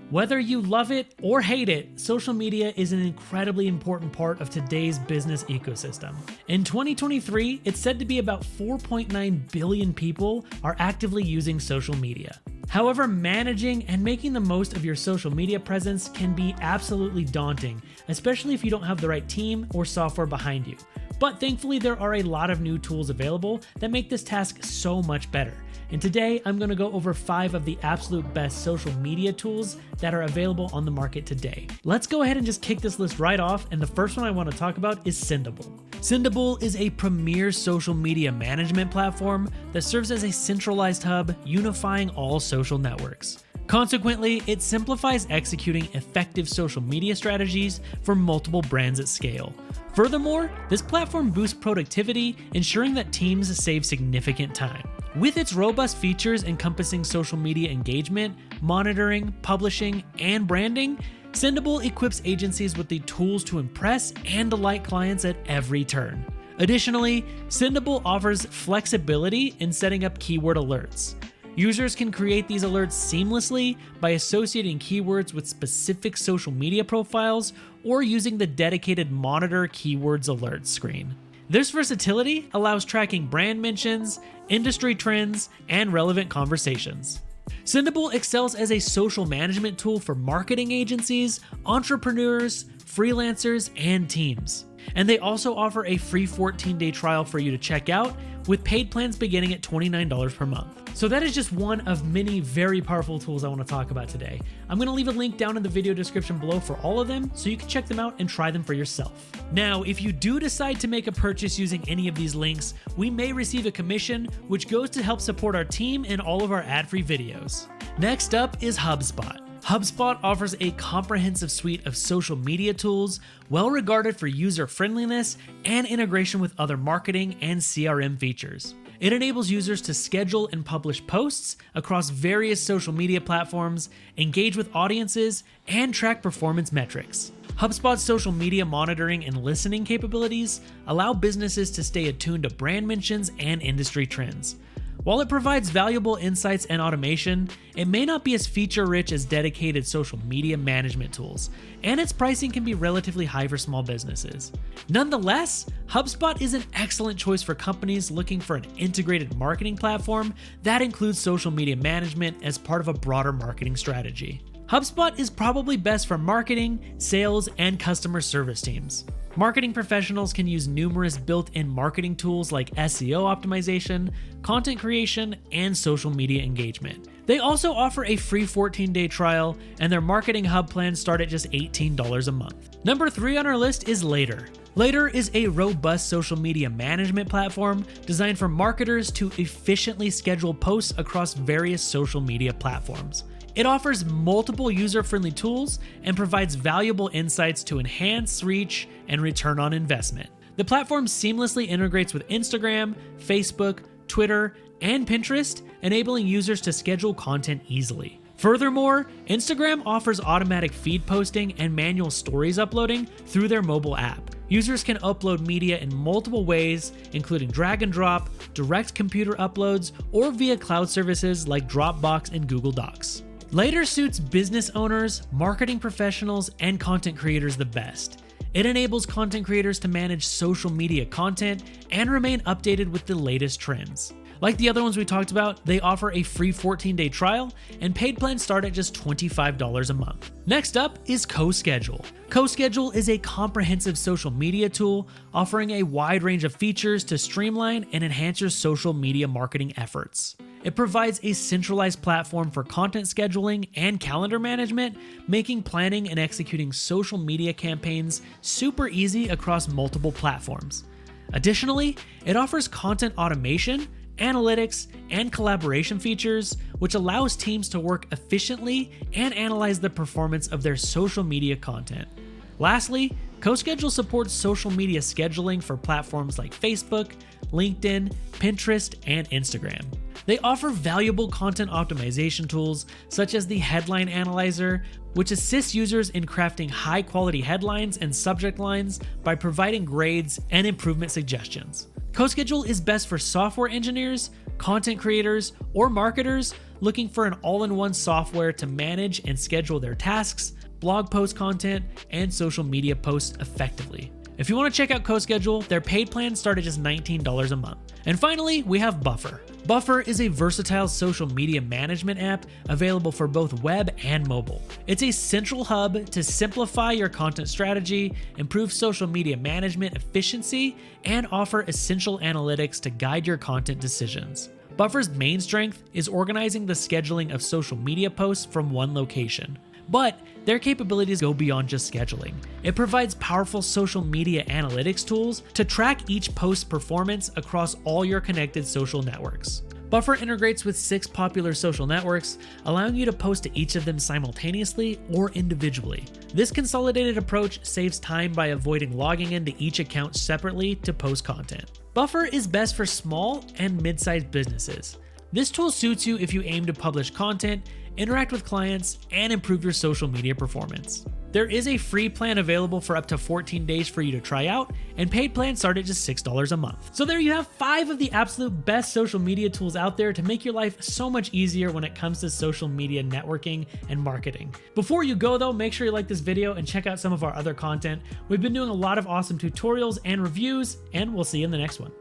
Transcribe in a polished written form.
Whether you love it or hate it, social media is an incredibly important part of today's business ecosystem. In 2023, it's said to be about 4.9 billion people are actively using social media. However, managing and making the most of your social media presence can be absolutely daunting, especially if you don't have the right team or software behind you. But thankfully, there are a lot of new tools available that make this task so much better. And today, I'm going to go over 5 of the absolute best social media tools that are available on the market today. Let's go ahead and just kick this list right off, and the first one I want to talk about is Sendible. Sendible is a premier social media management platform that serves as a centralized hub unifying all social networks. Consequently, it simplifies executing effective social media strategies for multiple brands at scale. Furthermore, this platform boosts productivity, ensuring that teams save significant time. With its robust features encompassing social media engagement, monitoring, publishing, and branding, Sendible equips agencies with the tools to impress and delight clients at every turn. Additionally, Sendible offers flexibility in setting up keyword alerts. Users can create these alerts seamlessly by associating keywords with specific social media profiles or using the dedicated Monitor Keywords Alerts screen. This versatility allows tracking brand mentions, industry trends, and relevant conversations. Sendible excels as a social management tool for marketing agencies, entrepreneurs, freelancers, and teams. And they also offer a free 14-day trial for you to check out, with paid plans beginning at $29 per month. So that is just one of many very powerful tools I want to talk about today. I'm going to leave a link down in the video description below for all of them so you can check them out and try them for yourself. Now, if you do decide to make a purchase using any of these links, we may receive a commission, which goes to help support our team and all of our ad-free videos. Next up is HubSpot. HubSpot offers a comprehensive suite of social media tools, well regarded for user friendliness and integration with other marketing and CRM features. It enables users to schedule and publish posts across various social media platforms, engage with audiences, and track performance metrics. HubSpot's social media monitoring and listening capabilities allow businesses to stay attuned to brand mentions and industry trends. While it provides valuable insights and automation, it may not be as feature-rich as dedicated social media management tools, and its pricing can be relatively high for small businesses. Nonetheless, HubSpot is an excellent choice for companies looking for an integrated marketing platform that includes social media management as part of a broader marketing strategy. HubSpot is probably best for marketing, sales, and customer service teams. Marketing professionals can use numerous built-in marketing tools like SEO optimization, content creation, and social media engagement. They also offer a free 14-day trial, and their marketing hub plans start at just $18 a month. Number 3 on our list is Later. Later is a robust social media management platform designed for marketers to efficiently schedule posts across various social media platforms. It offers multiple user-friendly tools and provides valuable insights to enhance reach and return on investment. The platform seamlessly integrates with Instagram, Facebook, Twitter, and Pinterest, enabling users to schedule content easily. Furthermore, Instagram offers automatic feed posting and manual stories uploading through their mobile app. Users can upload media in multiple ways, including drag and drop, direct computer uploads, or via cloud services like Dropbox and Google Docs. Later suits business owners, marketing professionals, and content creators the best. It enables content creators to manage social media content and remain updated with the latest trends. Like the other ones we talked about, they offer a free 14-day trial, and paid plans start at just $25 a month. Next up is CoSchedule. CoSchedule is a comprehensive social media tool offering a wide range of features to streamline and enhance your social media marketing efforts. It provides a centralized platform for content scheduling and calendar management, making planning and executing social media campaigns super easy across multiple platforms. Additionally, it offers content automation, analytics, and collaboration features, which allows teams to work efficiently and analyze the performance of their social media content. Lastly, CoSchedule supports social media scheduling for platforms like Facebook, LinkedIn, Pinterest, and Instagram. They offer valuable content optimization tools such as the Headline Analyzer, which assists users in crafting high-quality headlines and subject lines by providing grades and improvement suggestions. CoSchedule is best for software engineers, content creators, or marketers looking for an all-in-one software to manage and schedule their tasks, blog post content, and social media posts effectively. If you want to check out CoSchedule, their paid plans start at just $19 a month. And finally, we have Buffer. Buffer is a versatile social media management app available for both web and mobile. It's a central hub to simplify your content strategy, improve social media management efficiency, and offer essential analytics to guide your content decisions. Buffer's main strength is organizing the scheduling of social media posts from one location. But their capabilities go beyond just scheduling. It provides powerful social media analytics tools to track each post's performance across all your connected social networks. Buffer integrates with 6 popular social networks, allowing you to post to each of them simultaneously or individually. This consolidated approach saves time by avoiding logging into each account separately to post content. Buffer is best for small and mid-sized businesses. This tool suits you if you aim to publish content, interact with clients, and improve your social media performance. There is a free plan available for up to 14 days for you to try out, and paid plans start at just $6 a month. So there you have 5 of the absolute best social media tools out there to make your life so much easier when it comes to social media networking and marketing. Before you go though, make sure you like this video and check out some of our other content. We've been doing a lot of awesome tutorials and reviews, and we'll see you in the next one.